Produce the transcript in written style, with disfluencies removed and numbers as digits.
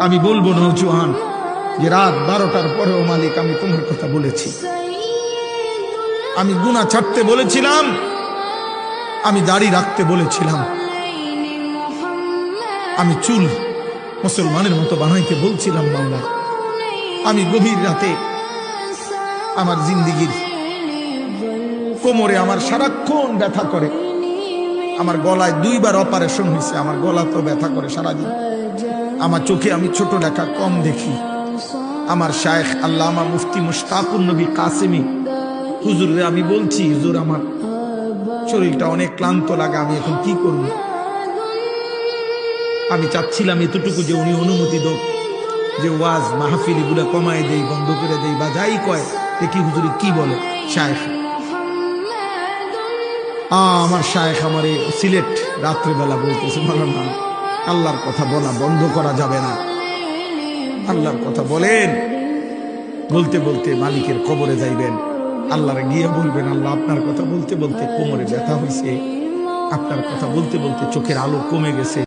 আমি বলবো নওজোয়ান যে রাত 12টার পরেও মালিক আমি তোমার কথা বলেছি, আমি গুনাহ ছাড়তে বলেছিলাম, আমি দাড়ি রাখতে বলেছিলাম, আমি চুল মুসলমানের মতো বানাইতে বলছিলাম মাওলা। আমি গভীর রাতে আমার জিন্দিগির কোমরে আমার সারাক্ষণ ব্যথা করে, আমার গলায় 2বার অপারেশন হয়েছে, আমার গলা তো ব্যথা করে সারাদিন। আমার চোখে আমি ছোট লেখা কম দেখি। আমার শায়েখ আল্লামা মুফতি মুশতাকুন নবী কাসেমি হুজুরে আমি বলছি, হুজুর আমার শরীরটা অনেক ক্লান্ত লাগে, আমি এখন কি করব? আমি চাচ্ছিলাম এতটুকু যে উনি অনুমতি দাও যে ওয়াজ মাহফিল এগুলো কমায় দেই, বন্ধ করে দেই, বা যাই কয় দেখি হুজুরে কি বলে। শায়েখ আমার শায়েখ আমারে সিলেট রাত্রেবেলা বলতেছে, মাওলানা আল্লাহর কথা বলা বন্ধ করা যাবে না, আল্লাহর কথা বলেন। বলতে বলতে মালিকের কবরে যাইবেন, আল্লাহরে গিয়ে বলবেন, আল্লাহ আপনার কথা বলতে বলতে কোমরে ব্যথা হয়েছে, আপনার কথা বলতে বলতে চোখের আলো কমে গেছে,